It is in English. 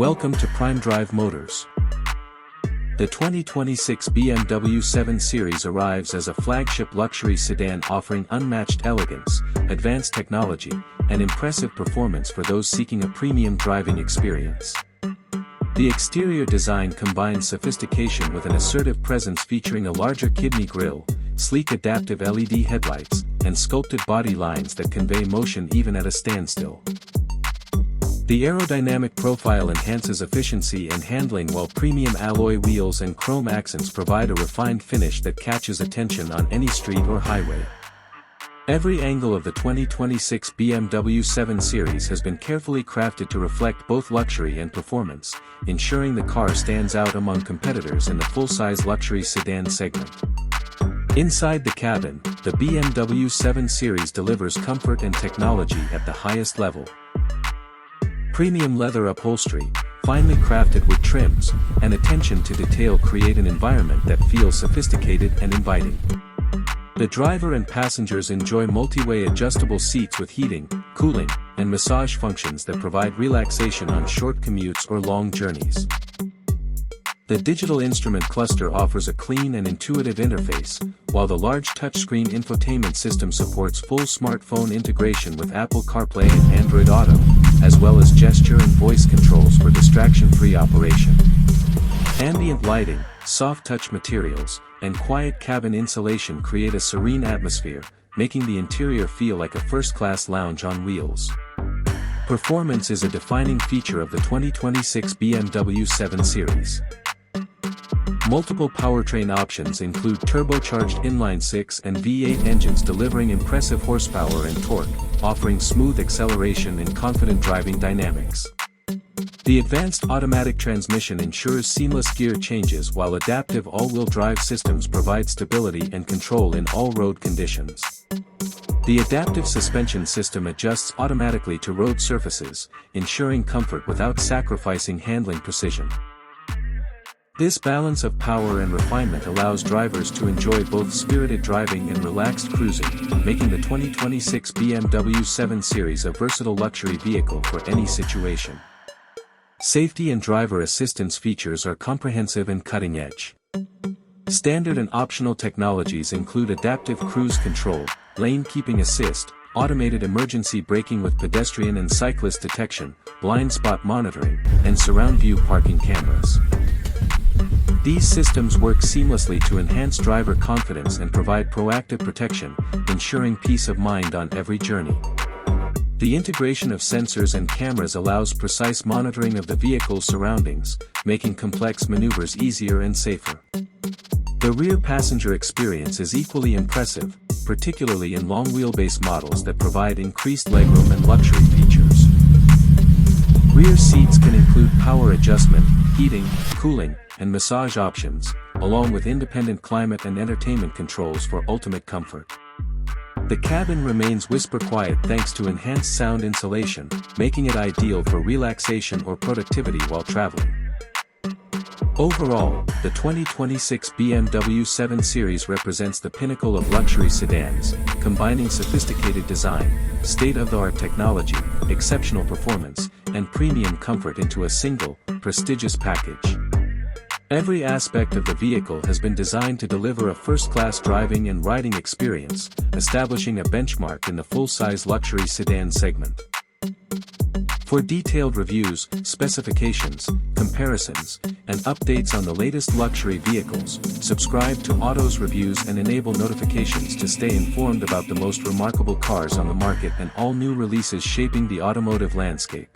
Welcome to iDrive Motors. The 2026 BMW 7 Series arrives as a flagship luxury sedan offering unmatched elegance, advanced technology, and impressive performance for those seeking a premium driving experience. The exterior design combines sophistication with an assertive presence featuring a larger kidney grille, sleek adaptive LED headlights, and sculpted body lines that convey motion even at a standstill. The aerodynamic profile enhances efficiency and handling while premium alloy wheels and chrome accents provide a refined finish that catches attention on any street or highway. Every angle of the 2026 BMW 7 Series has been carefully crafted to reflect both luxury and performance, ensuring the car stands out among competitors in the full-size luxury sedan segment. Inside the cabin, the BMW 7 Series delivers comfort and technology at the highest level. Premium leather upholstery, finely crafted with trims, and attention to detail create an environment that feels sophisticated and inviting. The driver and passengers enjoy multi-way adjustable seats with heating, cooling, and massage functions that provide relaxation on short commutes or long journeys. The digital instrument cluster offers a clean and intuitive interface, while the large touchscreen infotainment system supports full smartphone integration with Apple CarPlay and Android Auto, as well as gesture and voice controls for distraction-free operation. Ambient lighting, soft touch materials, and quiet cabin insulation create a serene atmosphere, making the interior feel like a first-class lounge on wheels. Performance is a defining feature of the 2026 BMW 7 Series. Multiple powertrain options include turbocharged inline-six and V8 engines delivering impressive horsepower and torque, offering smooth acceleration and confident driving dynamics. The advanced automatic transmission ensures seamless gear changes while adaptive all-wheel drive systems provide stability and control in all road conditions. The adaptive suspension system adjusts automatically to road surfaces, ensuring comfort without sacrificing handling precision. This balance of power and refinement allows drivers to enjoy both spirited driving and relaxed cruising, making the 2026 BMW 7 Series a versatile luxury vehicle for any situation. Safety and driver assistance features are comprehensive and cutting-edge. Standard and optional technologies include adaptive cruise control, lane keeping assist, automated emergency braking with pedestrian and cyclist detection, blind spot monitoring, and surround view parking cameras. These systems work seamlessly to enhance driver confidence and provide proactive protection, ensuring peace of mind on every journey. The integration of sensors and cameras allows precise monitoring of the vehicle's surroundings, making complex maneuvers easier and safer. The rear passenger experience is equally impressive, particularly in long wheelbase models that provide increased legroom and luxury features. Rear seats can include power adjustment, heating, cooling, and massage options, along with independent climate and entertainment controls for ultimate comfort. The cabin remains whisper quiet thanks to enhanced sound insulation, making it ideal for relaxation or productivity while traveling. Overall, the 2026 BMW 7 Series represents the pinnacle of luxury sedans, combining sophisticated design, state-of-the-art technology, exceptional performance, and premium comfort into a single, prestigious package. Every aspect of the vehicle has been designed to deliver a first-class driving and riding experience, establishing a benchmark in the full-size luxury sedan segment. For detailed reviews, specifications, comparisons, and updates on the latest luxury vehicles, subscribe to Auto's Reviews and enable notifications to stay informed about the most remarkable cars on the market and all new releases shaping the automotive landscape.